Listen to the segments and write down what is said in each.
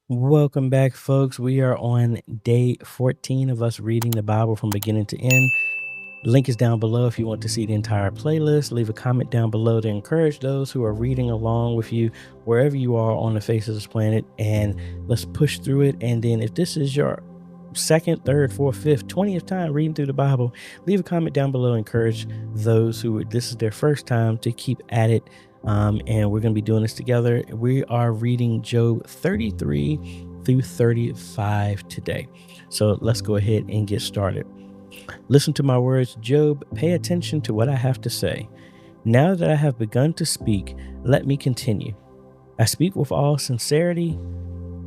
Welcome back, folks. We are on day 14 of us reading the Bible from beginning to end. Link is down below if you want to see the entire playlist. Leave a comment down below to encourage those who are reading along with you wherever you are on the face of this planet. And let's push through it. And then if this is your second, third, fourth, fifth, 20th time reading through the Bible, leave a comment down below. Encourage those who this is their first time to keep at it. And we're going to be doing this together. We are reading Job 33 through 35 today. So let's go ahead and get started. Listen to my words, Job. Pay attention to what I have to say. Now that I have begun to speak, let me continue. I speak with all sincerity.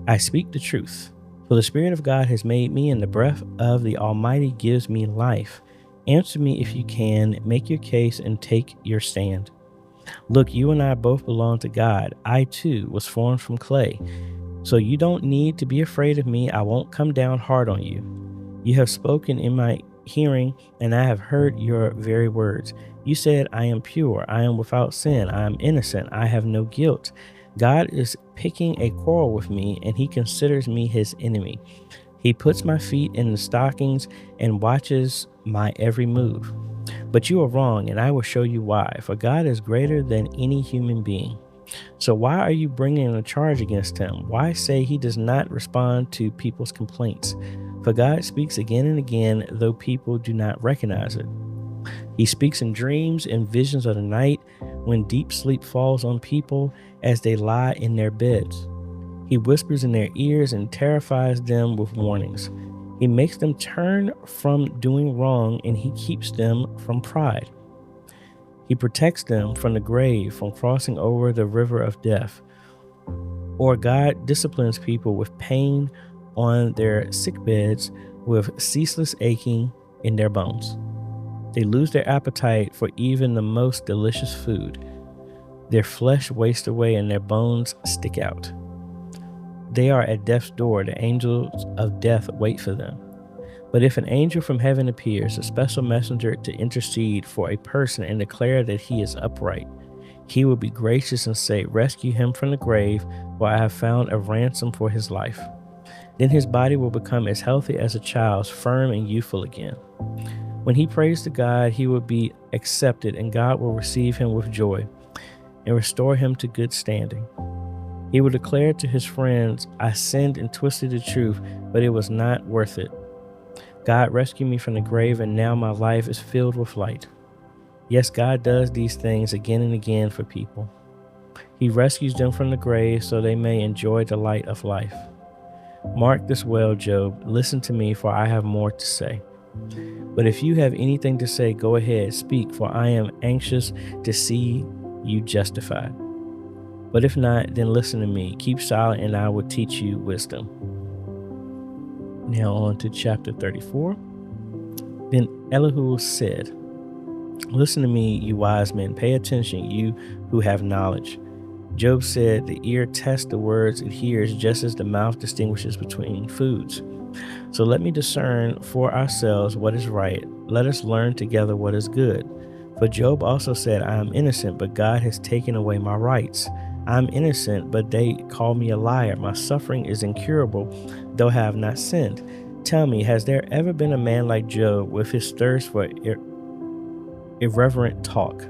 I speak the truth. For the Spirit of God has made me, and the breath of the Almighty gives me life. Answer me if you can. Make your case and take your stand. Look, you and I both belong to God. I too was formed from clay. So you don't need to be afraid of me. I won't come down hard on you. You have spoken in my hearing, and I have heard your very words. You said, I am pure. I am without sin. I am innocent. I have no guilt. God is picking a quarrel with me, and he considers me his enemy. He puts my feet in the stockings and watches my every move. But you are wrong, and I will show you why. For God is greater than any human being. So why are you bringing a charge against him? Why say he does not respond to people's complaints? For God speaks again and again, though people do not recognize it. He speaks in dreams and visions of the night, when deep sleep falls on people as they lie in their beds. He whispers in their ears and terrifies them with warnings. He makes them turn from doing wrong, and he keeps them from pride. He protects them from the grave, from crossing over the river of death. Or God disciplines people with pain on their sick beds, with ceaseless aching in their bones. They lose their appetite for even the most delicious food. Their flesh wastes away and their bones stick out. They are at death's door. The angels of death wait for them. But if an angel from heaven appears, a special messenger to intercede for a person and declare that he is upright, he will be gracious and say, rescue him from the grave, for I have found a ransom for his life. Then his body will become as healthy as a child's, firm and youthful again. When he prays to God, he will be accepted, and God will receive him with joy and restore him to good standing. He will declare to his friends, I sinned and twisted the truth, but it was not worth it. God rescued me from the grave, and now my life is filled with light. Yes, God does these things again and again for people. He rescues them from the grave so they may enjoy the light of life. Mark this well, Job. Listen to me, for I have more to say. But if you have anything to say, go ahead, speak, for I am anxious to see you justified. But if not, then listen to me. Keep silent, and I will teach you wisdom. Now on to chapter 34. Then Elihu said, listen to me, you wise men. Pay attention, you who have knowledge. Job said, the ear tests the words it hears, just as the mouth distinguishes between foods. So let me discern for ourselves what is right. Let us learn together what is good. For Job also said, I am innocent, but God has taken away my rights. I am innocent, but they call me a liar. My suffering is incurable, though I have not sinned. Tell me, has there ever been a man like Job with his thirst for irreverent talk?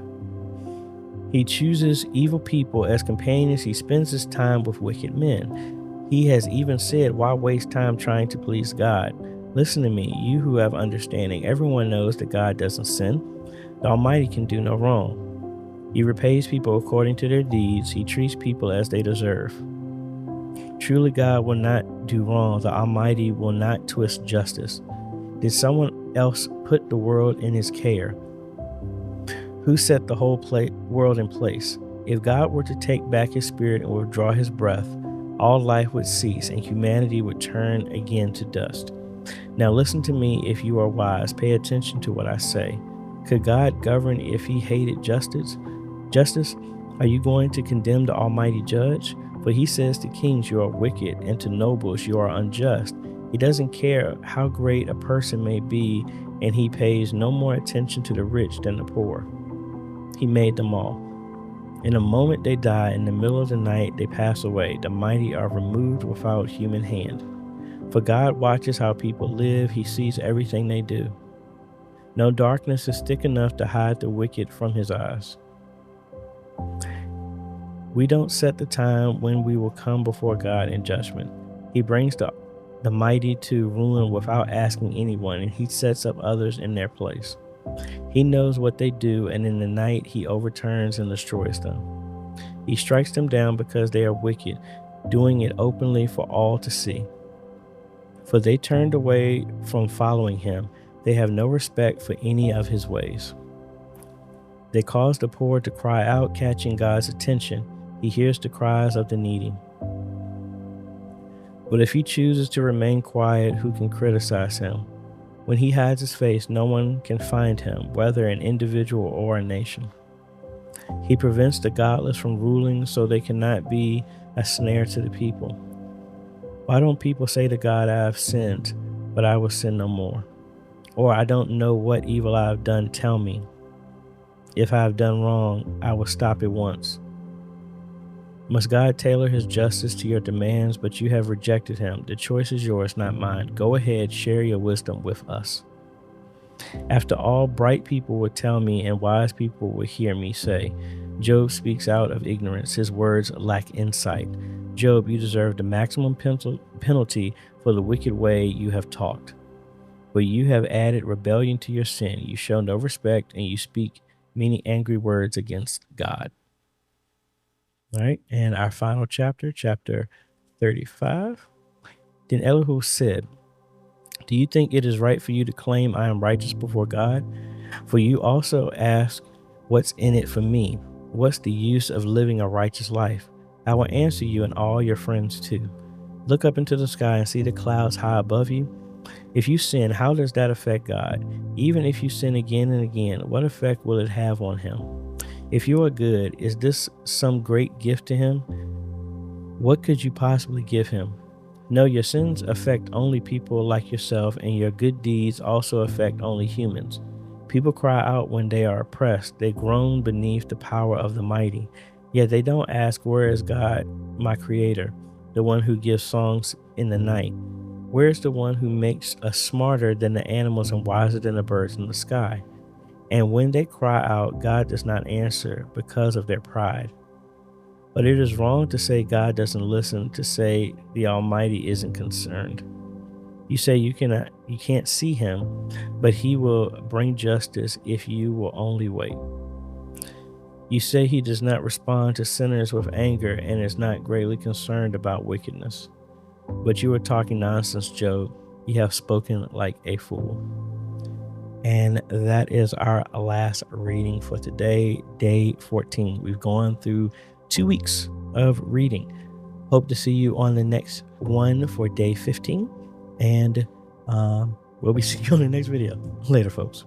He chooses evil people as companions. He spends his time with wicked men. He has even said, why waste time trying to please God? Listen to me, you who have understanding. Everyone knows that God doesn't sin. The Almighty can do no wrong. He repays people according to their deeds. He treats people as they deserve. Truly, God will not do wrong. The Almighty will not twist justice. Did someone else put the world in his care? Who set the whole world in place? If God were to take back his spirit and withdraw his breath, all life would cease and humanity would turn again to dust. Now listen to me if you are wise. Pay attention to what I say. Could God govern if he hated justice? Are you going to condemn the Almighty Judge? For he says to kings, you are wicked, and to nobles, you are unjust. He doesn't care how great a person may be, and he pays no more attention to the rich than the poor. He made them all. In a moment they die, in the middle of the night they pass away. The mighty are removed without human hand. For God watches how people live, he sees everything they do. No darkness is thick enough to hide the wicked from his eyes. We don't set the time when we will come before God in judgment. He brings the mighty to ruin without asking anyone, and he sets up others in their place. He knows what they do, and in the night he overturns and destroys them. He strikes them down because they are wicked, doing it openly for all to see. For they turned away from following him. They have no respect for any of his ways. They cause the poor to cry out, catching God's attention. He hears the cries of the needy. But if he chooses to remain quiet, who can criticize him? When he hides his face, no one can find him, whether an individual or a nation. He prevents the godless from ruling so they cannot be a snare to the people. Why don't people say to God, I have sinned, but I will sin no more? Or I don't know what evil I have done, tell me. If I have done wrong, I will stop at once. Must God tailor his justice to your demands, but you have rejected him? The choice is yours, not mine. Go ahead, share your wisdom with us. After all, bright people would tell me, and wise people would hear me say, Job speaks out of ignorance. His words lack insight. Job, you deserve the maximum penalty for the wicked way you have talked. But you have added rebellion to your sin. You show no respect, and you speak many angry words against God. All right, and our final chapter, chapter 35. Then Elihu said, do you think it is right for you to claim I am righteous before God? For you also ask, what's in it for me? What's the use of living a righteous life? I will answer you and all your friends too. Look up into the sky and see the clouds high above you. If you sin, how does that affect God? Even if you sin again and again, what effect will it have on him? If you are good, is this some great gift to him? What could you possibly give him? No, your sins affect only people like yourself, and your good deeds also affect only humans. People cry out when they are oppressed. They groan beneath the power of the mighty. Yet they don't ask, where is God, my creator, the one who gives songs in the night? Where is the one who makes us smarter than the animals and wiser than the birds in the sky? And when they cry out, God does not answer because of their pride. But it is wrong to say God doesn't listen, to say the Almighty isn't concerned. You say you can't see him, but he will bring justice if you will only wait. You say he does not respond to sinners with anger and is not greatly concerned about wickedness. But you are talking nonsense, Job. You have spoken like a fool. And that is our last reading for today, day 14. We've gone through 2 weeks of reading. Hope to see you on the next one for day 15. And we'll be seeing you on the next video. Later, folks.